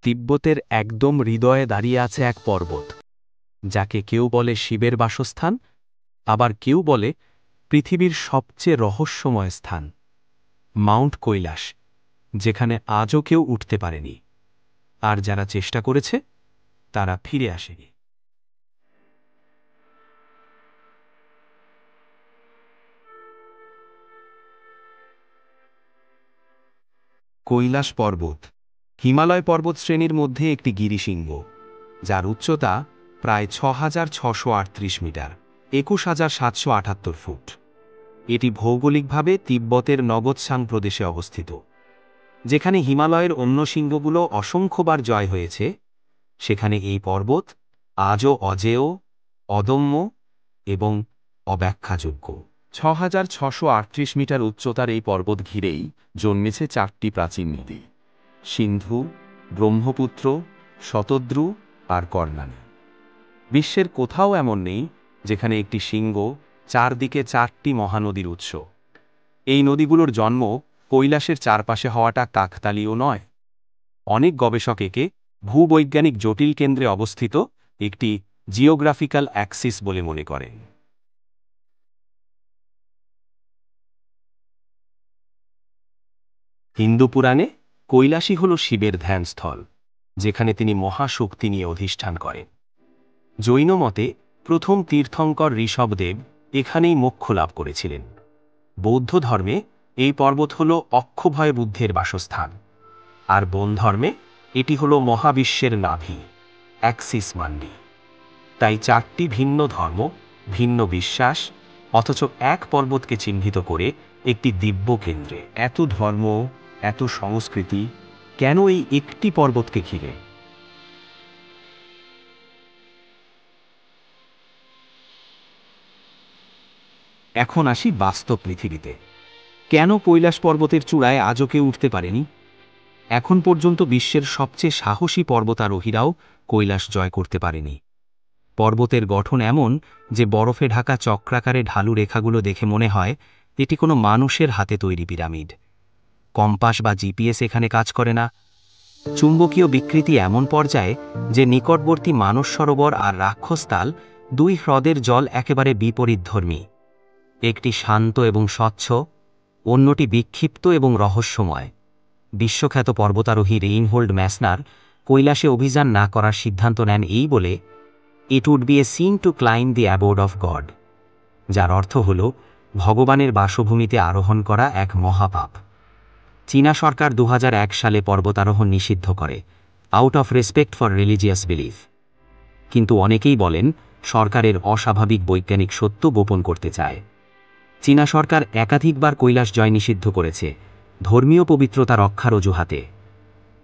তিব্বতের একদম হৃদয়ে দাঁড়িয়ে আছে এক পর্বত, যাকে কেউ বলে শিবের বাসস্থান, আবার কেউ বলে পৃথিবীর সবচেয়ে রহস্যময় স্থান, মাউন্ট কৈলাস, যেখানে আজও কেউ উঠতে পারেনি, আর যারা চেষ্টা করেছে তারা ফিরে আসেনি। কৈলাস পর্বত হিমালয় পর্বত শ্রেণীর মধ্যে একটি গিরিশৃঙ্গ, যার উচ্চতা প্রায় ৬,৬৩৮ মিটার, ২১,৭৭৮ ফুট। এটি ভৌগোলিকভাবে তিব্বতের নগৎসাং প্রদেশে অবস্থিত। যেখানে হিমালয়ের অন্য শৃঙ্গগুলো অসংখ্যবার জয় হয়েছে, সেখানে এই পর্বত আজও অজেয়, অদম্য এবং অব্যাখ্যাযোগ্য। ৬,৬৩৮ মিটার উচ্চতার এই পর্বত ঘিরেই জন্মেছে ৪টি প্রাচীন নদী: সিন্ধু, ব্রহ্মপুত্র, শতদ্রু আর কর্ণানী। বিশ্বের কোথাও এমন নেই যেখানে একটি শৃঙ্গ চারদিকে ৪টি মহানদীর উৎস। এই নদীগুলোর জন্ম কৈলাসের চারপাশে হওয়াটা কাকতালীয় নয়। অনেক গবেষক একে ভূবৈজ্ঞানিক জটিল কেন্দ্রে অবস্থিত একটি জিওগ্রাফিক্যাল অ্যাক্সিস বলে মনে করেন। হিন্দু পুরাণে কৈলাসই হল শিবের ধ্যানস্থল, যেখানে তিনি মহাশক্তি নিয়ে অধিষ্ঠান করেন। জৈন মতে প্রথম তীর্থঙ্কর ঋষভদেব এখানেই মোক্ষ লাভ করেছিলেন। বৌদ্ধ ধর্মে এই পর্বত হল অক্ষভয় বুদ্ধের বাসস্থান, আর বন ধর্মে এটি হল মহাবিশ্বের নাভি, অ্যাক্সিস মান্ডি। তাই ৪টি ভিন্ন ধর্ম, ভিন্ন বিশ্বাস, অথচ এক পর্বতকে চিহ্নিত করে একটি দিব্য কেন্দ্রে। এত ধর্ম, এত সংস্কৃতি, কেন এই একটি পর্বতকে ঘিরে? এখন আসি বাস্তব পৃথিবীতে। কেন কৈলাস পর্বতের চূড়ায় আজও কেউ উঠতে পারেনি? এখন পর্যন্ত বিশ্বের সবচেয়ে সাহসী পর্বতারোহীরাও কৈলাস জয় করতে পারেনি। পর্বতের গঠন এমন যে বরফে ঢাকা চক্রাকারে ঢালু রেখাগুলো দেখে মনে হয় এটি কোনো মানুষের হাতে তৈরি পিরামিড। কম্পাস বা জিপিএস এখানে কাজ করে না। চুম্বকীয় বিকৃতি এমন পর্যায়ে যে নিকটবর্তী মানস সরোবর আর রাক্ষসতাল, দুই হ্রদের জল একেবারে বিপরীতধর্মী। একটি শান্ত এবং স্বচ্ছ, অন্যটি বিক্ষিপ্ত এবং রহস্যময়। বিশ্বখ্যাত পর্বতারোহী রেইনহোল্ড ম্যাসনার কৈলাসে অভিযান না করার সিদ্ধান্ত নেন এই বলে, it would be a sin to climb the abode of God, যার অর্থ হল ভগবানের বাসভূমিতে আরোহণ করা এক মহাপাপ। চীনা সরকার ২০০১ সালে পর্বতারোহণ নিষিদ্ধ করে, out of respect for religious belief. কিন্তু অনেকেই বলেন সরকারের অস্বাভাবিক বৈজ্ঞানিক সত্য গোপন করতে চায়। চীনা সরকার একাধিকবার কৈলাস জয় নিষিদ্ধ করেছে ধর্মীয় পবিত্রতা রক্ষার অজুহাতে।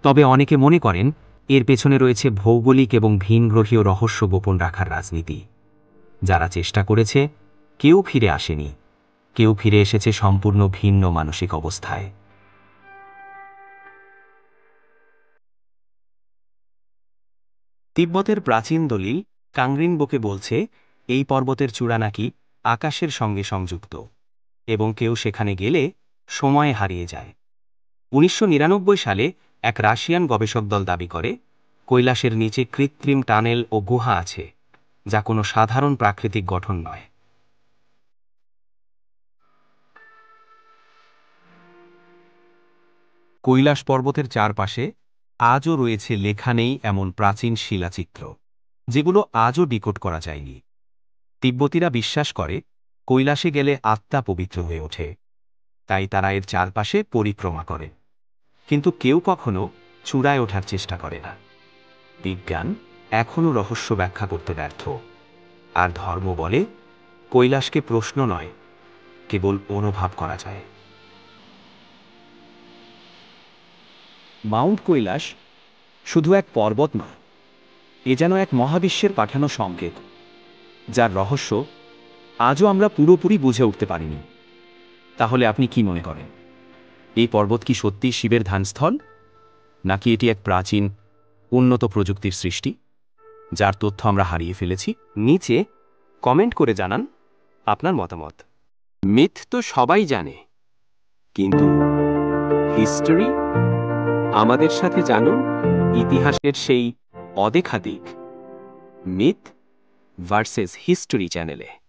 তবে অনেকে মনে করেন এর পেছনে রয়েছে ভৌগোলিক এবং ভিনগ্রহীয় রহস্য গোপন রাখার রাজনীতি। যারা চেষ্টা করেছে কেউ ফিরে আসেনি, কেউ ফিরে এসেছে সম্পূর্ণ ভিন্ন মানসিক অবস্থায়। তিব্বতের প্রাচীন দলিল কাংরিনবোকে বলছে এই পর্বতের চূড়া নাকি আকাশের সঙ্গে সংযুক্ত, এবং কেউ সেখানে গেলে সময়ে হারিয়ে যায়। ১৯৯৯ সালে এক রাশিয়ান গবেষক দল দাবি করে কৈলাসের নিচে কৃত্রিম টানেল ও গুহা আছে, যা কোনো সাধারণ প্রাকৃতিক গঠন নয়। কৈলাস পর্বতের চারপাশে আজও রয়েছে লেখা নেই এমন প্রাচীন শিলাচিত্র, যেগুলো আজও ডিকোড করা যায়নি। তিব্বতীরা বিশ্বাস করে কৈলাসে গেলে আত্মা পবিত্র হয়ে ওঠে, তাই তারা এর চারপাশে পরিক্রমা করে। কিন্তু কেউ কখনো চূড়ায় ওঠার চেষ্টা করে না। বিজ্ঞান এখনও রহস্য ব্যাখ্যা করতে ব্যর্থ, আর ধর্ম বলে কৈলাসকে প্রশ্ন নয়, কেবল অনুভব করা যায়। মাউন্ট কৈলাস শুধু এক পর্বত নয়, এ যেন এক মহাবিশ্বের পাঠানো সংকেত, যার রহস্য আজও আমরা পুরোপুরি বুঝে উঠতে পারিনি। তাহলে আপনি কি মনে করেন, এই পর্বত কি সত্যি শিবের ধ্যানস্থল, নাকি এটি এক প্রাচীন উন্নত প্রযুক্তির সৃষ্টি, যার তথ্য আমরা হারিয়ে ফেলেছি? নিচে কমেন্ট করে জানান আপনার মতামত। মিথ তো সবাই জানে, কিন্তু হিস্টোরি? আমাদের সাথে জানুন ইতিহাসের সেই অদেখা দিক। মিথ ভার্সেস হিস্টোরি চ্যানেলে।